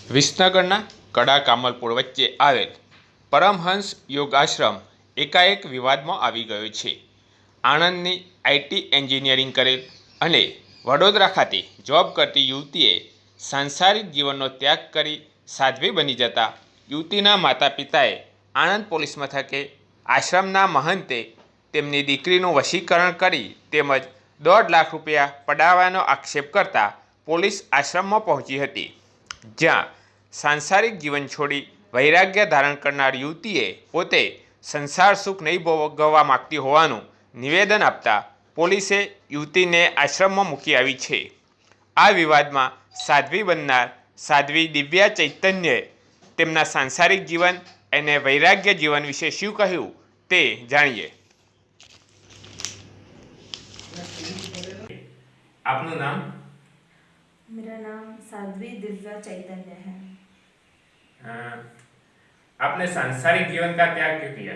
વિસનગરના કડા કામલપુર વચ્ચે આવેલ પરમહંસ યોગ આશ્રમ એકાએક વિવાદમાં આવી ગયો છે. આણંદની આઈટી એન્જિનિયરિંગ કરેલ અને વડોદરા ખાતે જોબ કરતી યુવતીએ સાંસારિક જીવનનો ત્યાગ કરી સાધ્વી બની જતા યુવતીના માતા પિતાએ આણંદ પોલીસ મથકે આશ્રમના મહંતે તેમની દીકરીનું વશીકરણ કરી તેમજ 1.5 લાખ રૂપિયા પડાવવાનો આક્ષેપ કરતા પોલીસ આશ્રમમાં પહોંચી હતી, જ્યાં સાંસારિક જીવન છોડી વૈરાગ્ય ધારણ કરનાર યુવતીએ પોતે સંસાર સુખ નહીં ભોગવવા માગતી હોવાનું નિવેદન આપતા પોલીસે યુવતીને આશ્રમમાં મૂકી આવી છે. આ વિવાદમાં સાધ્વી બનનાર સાધ્વી દિવ્યા ચૈતન્યએ તેમના સાંસારિક જીવન અને વૈરાગ્ય જીવન વિશે શું કહ્યું તે જાણીએ. આપનું નામ? मेरा नाम साध्वी दिव्या चैतन्य है। आपने सांसारिक जीवन का त्याग क्यों किया?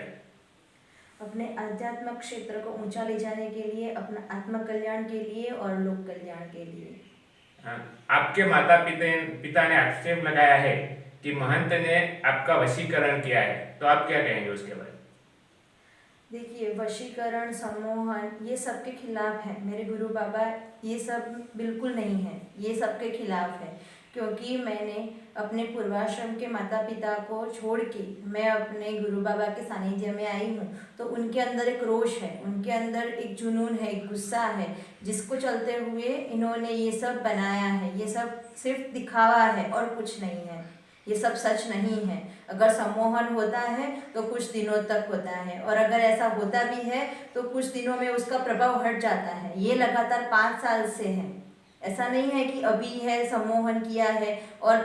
अपने आध्यात्मिक क्षेत्र को ऊंचा ले जाने के लिए, अपना आत्म कल्याण के लिए और लोक कल्याण के लिए। आपके माता पिता ने आक्षेप लगाया है कि महंत ने आपका वशीकरण किया है, तो आप क्या कहेंगे उसके बारे में? देखिए, वशीकरण, सम्मोहन ये सबके खिलाफ है। मेरे गुरु बाबा ये सब बिल्कुल नहीं है, ये सबके खिलाफ है। क्योंकि मैंने अपने पूर्वाश्रम के माता पिता को छोड़ के मैं अपने गुरु बाबा के सानिध्य में आई हूँ, तो उनके अंदर एक रोष है, उनके अंदर एक जुनून है, एक गुस्सा है, जिसको चलते हुए इन्होंने ये सब बनाया है। ये सब सिर्फ दिखावा है और कुछ नहीं है, ये सब सच नहीं है। अगर सम्मोहन होता है तो कुछ दिनों तक होता है, और अगर ऐसा होता भी है तो कुछ दिनों में उसका प्रभाव हट जाता है। ये लगातार 5 साल से है, ऐसा नहीं है कि अभी है सम्मोहन किया है और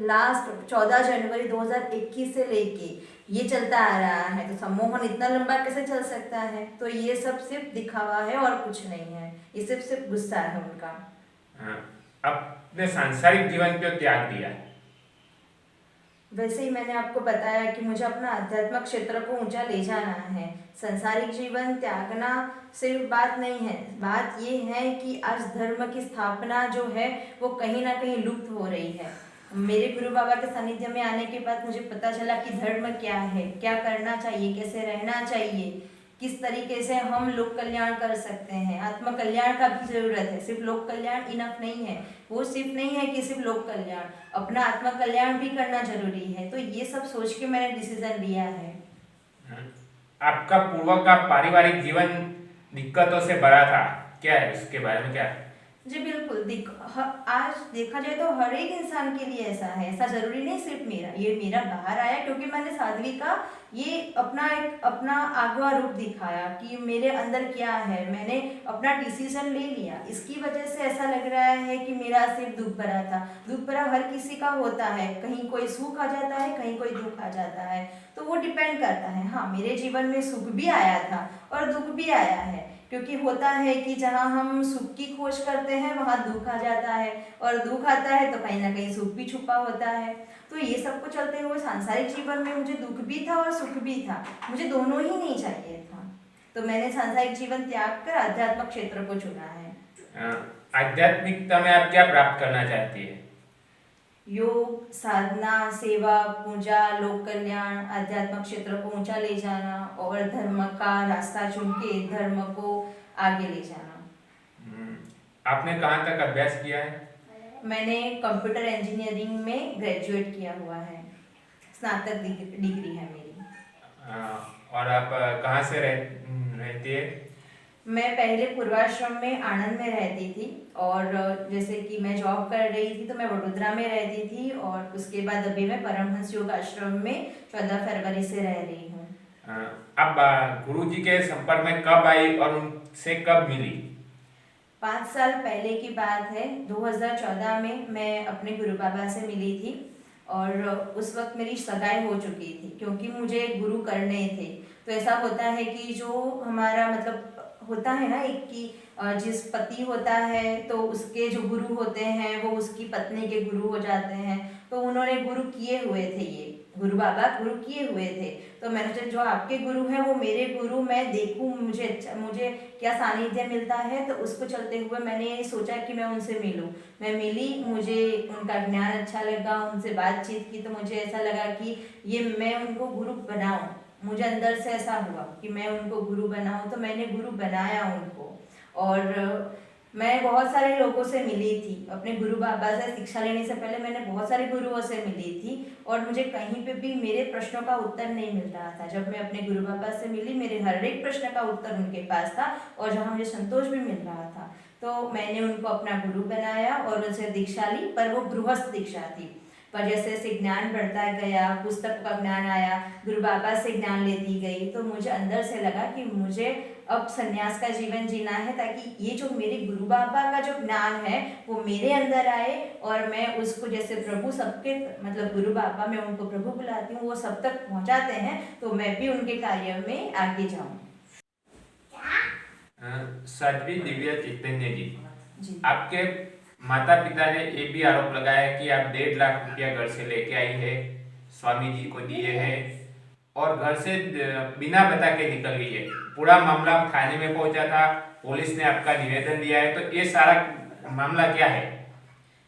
लास्ट 14 जनवरी 2021 से लेके ये चलता आ रहा है, तो सम्मोहन इतना लंबा कैसे चल सकता है? तो ये सब सिर्फ दिखावा है और कुछ नहीं है, ये सिर्फ गुस्सा है उनका। आपने सांसारिक जीवन क्यों त्याग दिया? वैसे ही मैंने आपको बताया कि मुझे अपना आध्यात्मिक क्षेत्र को ऊंचा ले जाना है। संसारिक जीवन त्यागना सिर्फ बात नहीं है, बात ये है कि आज धर्म की स्थापना जो है वो कहीं ना कहीं लुप्त हो रही है। मेरे गुरु बाबा के सानिध्य में आने के बाद मुझे पता चला कि धर्म क्या है, क्या करना चाहिए, कैसे रहना चाहिए, किस तरीके से हम लोक कल्याण कर सकते हैं। आत्म कल्याण का भी जरूरत है, सिर्फ लोक कल्याण इनफ नहीं है। वो सिर्फ नहीं है कि सिर्फ लोक कल्याण, अपना आत्म कल्याण भी करना जरूरी है। तो ये सब सोच के मैंने डिसीजन लिया है। आपका पूर्व का पारिवारिक जीवन दिक्कतों से भरा था, क्या है उसके बारे में क्या है? जी बिल्कुल, आज देखा जाए तो हर एक इंसान के लिए ऐसा है, ऐसा जरूरी नहीं सिर्फ मेरा। ये मेरा बाहर आया क्योंकि मैंने साध्वी का ये अपना आगवा रूप दिखाया कि मेरे अंदर क्या है, मैंने अपना डिसीजन ले लिया। इसकी वजह से ऐसा लग रहा है कि मेरा सिर्फ दुख भरा था। दुख भरा हर किसी का होता है, कहीं कोई सुख आ जाता है, कहीं कोई दुख आ जाता है, तो वो डिपेंड करता है। हाँ, मेरे जीवन में सुख भी आया था और दुख भी आया है, क्योंकि होता है कि जहाँ हम सुख की खोज करते हैं वहाँ दुख आ जाता है, और दुख आता है तो कहीं ना कहीं सुख भी छुपा होता है। तो ये सब को चलते हुए सांसारिक जीवन में मुझे दुख भी था और सुख भी था, मुझे दोनों ही नहीं चाहिए था। तो मैंने सांसारिक जीवन त्याग कर आध्यात्मिक क्षेत्र को चुना है। आध्यात्मिकता में आप क्या प्राप्त करना चाहती है? योग, साधना, सेवा, पूजा, लोक कल्याण, आध्यात्मिक क्षेत्र को ऊंचा ले जाना और धर्म का रास्ता चुन के धर्म को आगे ले जाना। आपने कहाँ तक अभ्यास किया है? मैंने कंप्यूटर इंजीनियरिंग में ग्रेजुएट किया हुआ है, स्नातक डिग्री है मेरी। और आप कहाँ से रहती है? मैं पहले पूर्वाश्रम में आनंद में रहती थी, और जैसे कि मैं जॉब कर रही थी तो मैं वडोदरा में रहती थी, और उसके बाद अभी मैं परमहंस योग आश्रम में 14 फरवरी से रह रही हूँ। आप गुरुजी के संपर्क में कब आई और उनसे कब मिली? 5 साल पहले की बात है, 2014 में मैं अपने गुरु बाबा से मिली थी, और उस वक्त मेरी सगाई हो चुकी थी क्योंकि मुझे गुरु करने थे। तो ऐसा होता है कि जो हमारा मतलब होता है ना एक कि जिस पति होता है तो उसके जो गुरु होते हैं वो उसकी पत्नी के गुरु हो जाते हैं, तो उन्होंने गुरु किए हुए थे ये गुरु बाबा गुरु किए हुए थे। तो मैंने सोचा जो आपके गुरु हैं वो मेरे गुरु, मैं देखूं मुझे क्या सानिध्य मिलता है। तो उसको चलते हुए मैंने सोचा कि मैं उनसे मिलूं। मैं मिली, मुझे उनका ज्ञान अच्छा लगा, उनसे बातचीत की तो मुझे ऐसा लगा कि ये मैं उनको गुरु बनाऊं। मुझे अंदर से ऐसा हुआ कि मैं उनको गुरु बनाऊं, तो मैंने गुरु बनाया उनको। और मैं बहुत सारे लोगों से मिली थी अपने गुरु बाबा से। शिक्षा लेने से पहले मैंने बहुत सारे गुरुओं से मिली थी और मुझे कहीं पे भी मेरे प्रश्नों का उत्तर नहीं मिल रहा था। जब मैं अपने गुरु बाबा से मिली, मेरे हर एक प्रश्न का उत्तर उनके पास था और जहाँ मुझे संतोष भी मिल रहा था। तो मैंने उनको अपना गुरु बनाया और उनसे दीक्षा ली, पर वो गृहस्थ दीक्षा थी। पर जैसे जैसे ज्ञान बढ़ता गया, पुस्तक का ज्ञान आया, गुरु बाबा से ज्ञान लेती गई, तो मुझे अंदर से लगा कि मुझे अब संन्यास का जीवन जीना है, ताकि ये जो मेरे गुरु बाबा का जो ज्ञान है वो मेरे अंदर आए और मैं उसको, जैसे प्रभु सबके मतलब गुरु बाबा, मैं उनको प्रभु बुलाती हूँ, वो सब तक पहुँचाते हैं, तो मैं भी उनके कार्य में आगे जाऊँ। साध्वी दिव्या चैतन्य जी, जी आपके माता पिता ने ये भी आरोप लगाया कि आप 1.5 लाख रुपया घर से लेके आई है, स्वामी जी को दिए हैं और घर से बिना बता के निकल गई है। पूरा मामला थाने में पहुंचा था, पुलिस ने आपका निवेदन दिया है, तो ये सारा मामला क्या है?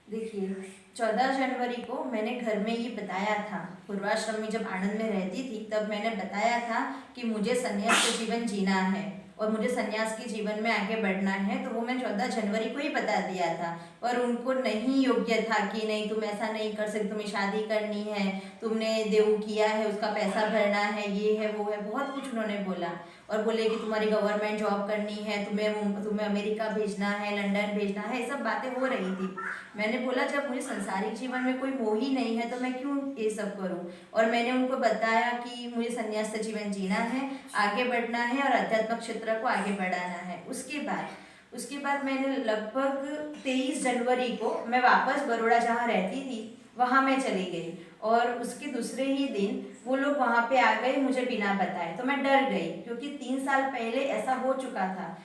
देखिए, 14 जनवरी को मैंने घर में ये बताया था। पूर्वाश्रम में जब आनंद में रहती थी तब मैंने बताया था कि मुझे संन्यास का जीवन जीना है और मुझे संन्यास के जीवन में आगे बढ़ना है। तो वो मैं 14 जनवरी को ही बता दिया था और उनको नहीं योग्य था कि नहीं तुम ऐसा नहीं कर सकते, तुम्हें शादी करनी है, तुमने देव किया है, उसका पैसा भरना है, ये है वो है, बहुत कुछ उन्होंने बोला। और बोले कि तुम्हारी गवर्नमेंट जॉब करनी है, तुम्हें अमेरिका भेजना है, लंदन भेजना है, ये सब बातें हो रही थी। मैंने बोला जब मुझे संसारिक जीवन में कोई मोह ही नहीं है तो मैं क्यों ये सब करूं। और मैंने उनको बताया कि मुझे संन्यास का जीवन जीना है, आगे बढ़ना है और आध्यात्मिक क्षेत्र को आगे बढ़ाना है। उसके बाद मैंने लगभग 23 जनवरी को मैं वापस बड़ौदा जहाँ रहती थी वहाँ मैं चली गई और उसके दूसरे ही दिन वो लोग वहाँ पे आ गए मुझे बिना बताए। तो मैं डर गई क्योंकि 3 साल पहले ऐसा हो चुका था।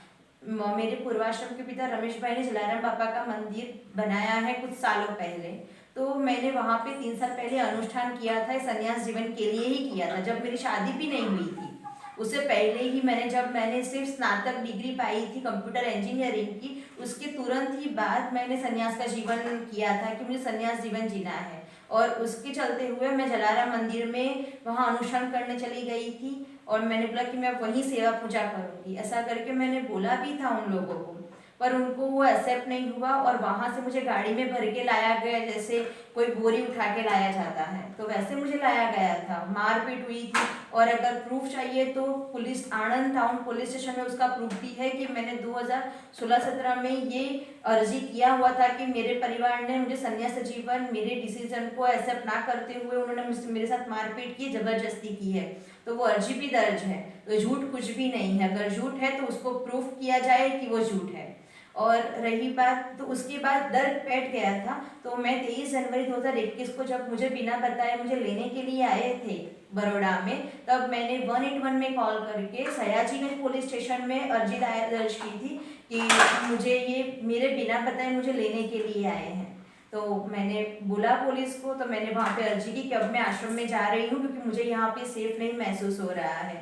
मेरे पूर्वाश्रम के पिता रमेश भाई ने जलाराम बापा का मंदिर बनाया है कुछ सालों पहले। तो मैंने वहाँ पे 3 साल पहले अनुष्ठान किया था, संन्यास जीवन के लिए ही किया था, जब मेरी शादी भी नहीं हुई थी। उससे पहले ही मैंने सिर्फ स्नातक डिग्री पाई थी कंप्यूटर इंजीनियरिंग की, उसके तुरंत ही बाद मैंने संन्यास का जीवन किया था कि मुझे संन्यास जीवन जीना है। और उसके चलते हुए मैं जलाराम मंदिर में वहाँ अनुष्ठान करने चली गई थी और मैंने बोला कि मैं वहीं सेवा पूजा करूँगी। ऐसा करके मैंने बोला भी था उन लोगों को, पर उनको वो एक्सेप्ट नहीं हुआ और वहाँ से मुझे गाड़ी में भर के लाया गया, जैसे कोई बोरी उठा के लाया जाता है तो वैसे मुझे लाया गया था। मारपीट हुई थी और अगर प्रूफ चाहिए तो पुलिस आनंद टाउन पुलिस स्टेशन में उसका प्रूफ भी है कि मैंने 2016-17 में ये अर्जी किया हुआ था कि मेरे परिवार ने मुझे संन्यास जीवन मेरे डिसीजन को एक्सेप्ट ना करते हुए उन्होंने मेरे साथ मारपीट की, जबरदस्ती की है। तो वो अर्जी भी दर्ज है, तो झूठ कुछ भी नहीं है। अगर झूठ है तो उसको प्रूफ किया जाए कि वो झूठ है। और रही बात, तो उसके बाद डर बैठ गया था। तो मैं 23 जनवरी 2021 को जब मुझे बिना बताए मुझे लेने के लिए आए थे बड़ौदा में, तब मैंने 181 में कॉल करके सयाजीगंज पुलिस स्टेशन में अर्जी दर्ज की थी कि मुझे ये मेरे बिना बताए मुझे लेने के लिए आए हैं। तो मैंने बोला पुलिस को, तो मैंने वहाँ पे अर्जी की कि अब मैं आश्रम में जा रही हूँ क्योंकि मुझे यहाँ पे सेफ नहीं महसूस हो रहा है।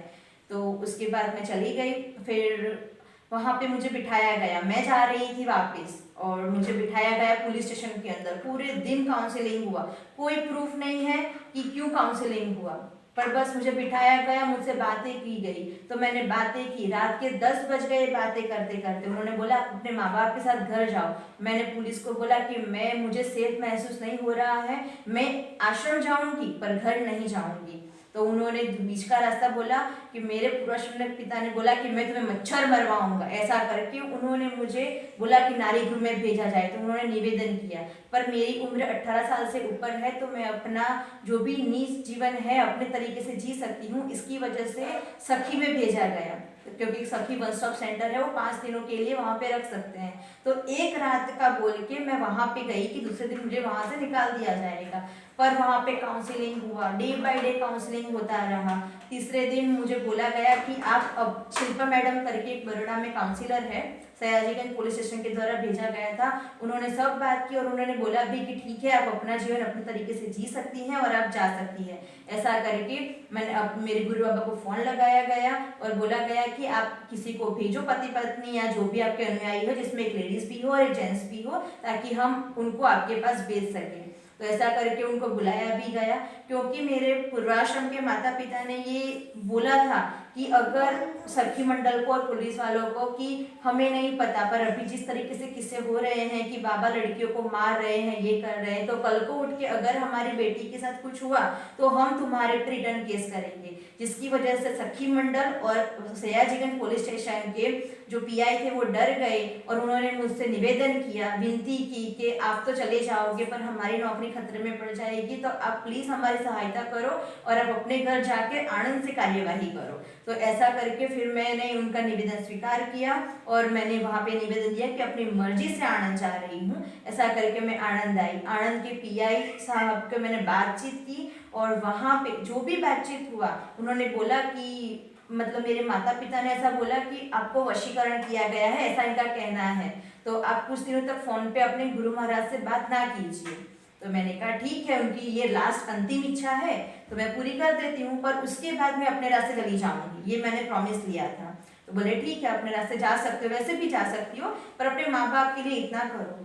तो उसके बाद मैं चली गई, फिर वहाँ पे मुझे बिठाया गया, मैं जा रही थी वापस और मुझे बिठाया गया पुलिस स्टेशन के अंदर। पूरे दिन काउंसलिंग हुआ, कोई प्रूफ नहीं है कि क्यों काउंसलिंग हुआ, पर बस मुझे बिठाया गया, मुझसे बातें की गई। तो मैंने बातें की, रात के 10 बज गए बातें करते करते। उन्होंने बोला अपने माँ बाप के साथ घर जाओ। मैंने पुलिस को बोला कि मुझे सेफ महसूस नहीं हो रहा है, मैं आश्रम जाऊंगी पर घर नहीं जाऊंगी। तो उन्होंने बीच का रास्ता बोला कि मेरे पूर्वाश्रम पिता ने बोला कि मैं तुम्हें मच्छर मरवाऊंगा। ऐसा करके उन्होंने मुझे बोला कि नारी गृह में भेजा जाए। तो उन्होंने निवेदन किया, पर मेरी उम्र 18 साल से ऊपर है तो मैं अपना जो भी निजी जीवन है अपने तरीके से जी सकती हूँ। इसकी वजह से सखी में भेजा गया क्योंकि सखी वन स्टॉप सेंटर है, वो 5 दिनों के लिए वहाँ पे रख सकते हैं। तो एक रात का बोल के मैं वहाँ पे गई कि दूसरे दिन मुझे वहाँ से निकाल दिया जाएगा, पर वहाँ पे काउंसलिंग हुआ, डे बाय डे काउंसलिंग होता रहा। तीसरे दिन मुझे बोला गया कि आप अब शिल्पा मैडम करके एक बड़ौदा में काउंसलर है, सयाजीगंज पुलिस स्टेशन के द्वारा भेजा गया था। उन्होंने सब बात की और उन्होंने बोला भी कि ठीक है, आप अपना जीवन अपने तरीके से जी सकती हैं और आप जा सकती हैं। ऐसा करके मैंने अब मेरे गुरु बाबा को फोन लगाया गया और बोला गया कि आप किसी को भेजो, पति पत्नी या जो भी आपके अनुयायी हो, जिसमें एक लेडीज भी हो और एक जेंट्स भी हो, ताकि हम उनको आपके पास भेज सकें। तो ऐसा करके उनको बुलाया भी गया, क्योंकि मेरे पूर्वाश्रम के माता पिता ने ये बोला था कि अगर सखी मंडल को और पुलिस वालों को कि हमें नहीं पता, पर अभी जिस तरीके से किस्से हो रहे हैं कि बाबा लड़कियों को मार रहे हैं, ये कर रहे हैं, तो कल को उठ के अगर हमारी बेटी के साथ कुछ हुआ तो हम तुम्हारे पर रिटर्न केस करेंगे। जिसकी वजह से सखी मंडल और सयाजीगंज पुलिस स्टेशन के जो पीआई थे वो डर गए और उन्होंने मुझसे निवेदन किया, विनती की कि आप तो चले जाओगे पर हमारी नौकरी खतरे में पड़ जाएगी, तो आप प्लीज हमारी सहायता करो और आप अपने घर जाके आनंद से कार्यवाही करो। तो ऐसा करके फिर मैंने उनका निवेदन स्वीकार किया और मैंने वहाँ पे निवेदन दिया कि अपनी मर्जी से आनंद जा रही हूँ। ऐसा करके मैं आनंद आई। आनंद के पीआई साहब के मैंने बातचीत की और वहाँ पे जो भी बातचीत हुआ उन्होंने बोला कि मतलब मेरे माता पिता ने ऐसा बोला कि आपको वशीकरण किया गया है, ऐसा इनका कहना है, तो आप कुछ दिनों तक फोन पे अपने गुरु महाराज से बात ना कीजिए। तो मैंने कहा ठीक है, उनकी ये लास्ट अंतिम इच्छा है तो मैं पूरी कर देती हूँ, पर उसके बाद मैं अपने रास्ते चली जाऊंगी, ये मैंने प्रॉमिस लिया था। तो बोले ठीक है, अपने रास्ते जा सकते हो, वैसे भी जा सकती हो, पर अपने माँ बाप के लिए इतना करो।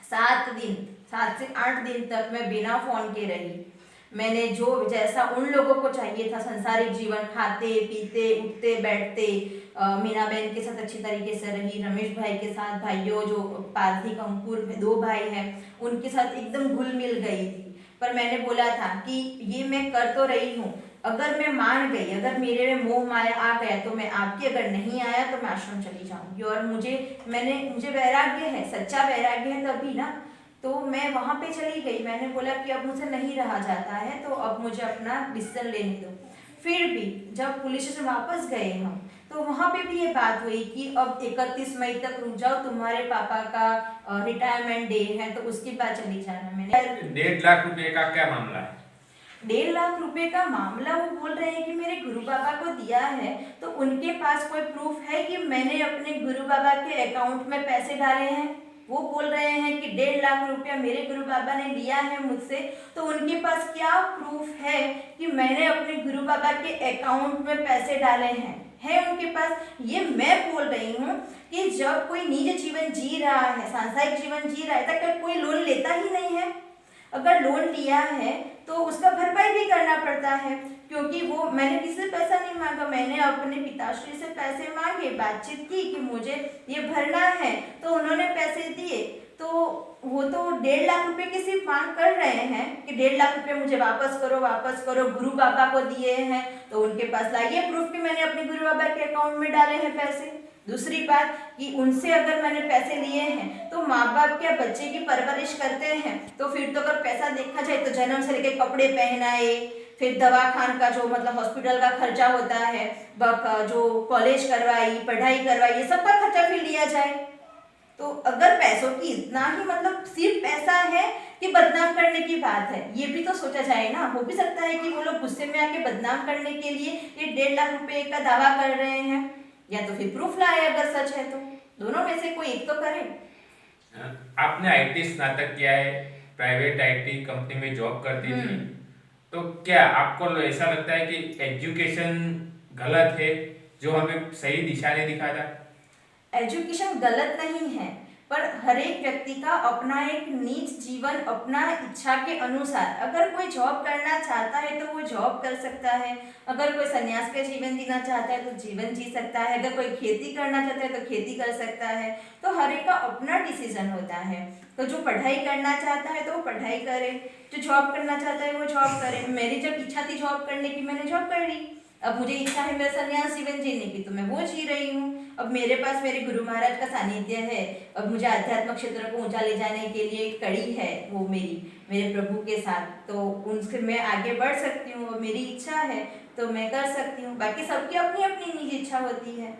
7 से 8 दिन तक मैं बिना फोन के रही। मैंने जो जैसा उन लोगों को चाहिए था, संसारिक जीवन, खाते पीते उठते बैठते, मीना बहन के साथ अच्छी तरीके से रही, रमेश भाई के साथ, भाइयों जो पार्थिक अंकुर 2 भाई हैं उनके साथ एकदम घुल मिल गई थी। पर मैंने बोला था कि ये मैं कर तो रही हूँ, अगर मैं मान गई, अगर मेरे में मोह माया आ गया तो मैं आपके, अगर नहीं आया तो मैं आश्रम चली जाऊंगी। और मुझे वैराग्य है, सच्चा वैराग्य है तभी ना, तो मैं वहाँ पे चली गई। मैंने बोला कि अब मुझे नहीं रहा जाता है तो अब मुझे अपना डिसीजन लेने दो। फिर भी जब पुलिस स्टेशन वापस गए हम तो वहाँ पे भी ये बात हुई कि अब 31 मई तक रुक जाओ, तुम्हारे पापा का रिटायरमेंट डे है तो उसके बाद चली जाना। मैंने 1.5 लाख रुपए का क्या मामला है? 1.5 लाख रुपए का मामला वो बोल रहे हैं कि मेरे गुरु बाबा को दिया है, तो उनके पास कोई प्रूफ है कि मैंने अपने गुरु बाबा के अकाउंट में पैसे डाले हैं? वो बोल रहे हैं कि 1.5 लाख रुपया मेरे गुरु बाबा ने लिया है मुझसे, तो उनके पास क्या प्रूफ है कि मैंने अपने गुरु बाबा के अकाउंट में पैसे डाले हैं? है उनके पास। ये मैं बोल रही हूँ कि जब कोई निज जीवन जी रहा है, सांसारिक जीवन जी रहा है, तो क्या कोई लोन लेता ही नहीं है? अगर लोन लिया है तो उसका भरपाई भी करना पड़ता है, क्योंकि वो मैंने किसी से पैसा नहीं मांगा, मैंने अपने पिताश्री से पैसे मांगे, बातचीत की कि मुझे ये भरना है, तो उन्होंने पैसे दिए। तो वो तो 1.5 लाख रुपए की सिर्फ मांग कर रहे हैं कि 1.5 लाख रुपए मुझे वापस करो, गुरु बाबा को दिए हैं तो उनके पास लाइए प्रूफ कि मैंने अपने गुरु बाबा के अकाउंट में डाले हैं पैसे। दूसरी बात कि उनसे अगर मैंने पैसे लिए हैं तो माँ बाप क्या बच्चे की परवरिश करते हैं, तो फिर तो अगर पैसा देखा जाए तो जन्म से लेकर कपड़े पहनाए, फिर दवाखान का जो मतलब हॉस्पिटल का खर्चा होता है, जो कॉलेज करवाई, पढ़ाई करवाई, ये सब का खर्चा फिर लिया जाए। तो अगर पैसों की इतना ही मतलब सिर्फ पैसा है कि बदनाम करने की बात है, ये भी तो सोचा जाए ना। हो भी सकता है कि वो लोग गुस्से में आके बदनाम करने के लिए ये 1.5 लाख रुपए का दावा कर रहे हैं, या तो फिर प्रूफ लाए अगर सच है तो। दोनों में से कोई एक तो करे। आपने आईटी स्नातक किया है, प्राइवेट आईटी कंपनी में जॉब करती थी, तो क्या आपको ऐसा लगता है कि एजुकेशन गलत है जो हमें सही दिशा नहीं दिखाता? एजुकेशन गलत नहीं है, पर हर एक व्यक्ति का अपना एक निज जीवन, अपना इच्छा के अनुसार, अगर कोई जॉब करना चाहता है तो वो जॉब कर सकता है, अगर कोई सन्यास का जीवन जीना चाहता है तो जीवन जी सकता है, अगर कोई खेती करना चाहता है तो खेती कर सकता है। तो हर एक का अपना डिसीजन होता है। तो जो पढ़ाई करना चाहता है तो वो पढ़ाई करे, जो जॉब करना चाहता है वो जॉब करे। मेरी जब इच्छा थी जॉब करने की, मैंने जॉब कर ली। अब मुझे इच्छा है मेरा सन्यास जीवन जीने की, तो मैं वो जी रही हूँ। अब मेरे पास मेरे गुरु महाराज का सानिध्य है, अब मुझे आध्यात्म क्षेत्र को ऊंचा ले जाने के लिए एक कड़ी है वो मेरे प्रभु के साथ, तो उनसे मैं आगे बढ़ सकती हूँ। मेरी इच्छा है तो मैं कर सकती हूँ, बाकी सबकी अपनी अपनी निजी इच्छा होती है।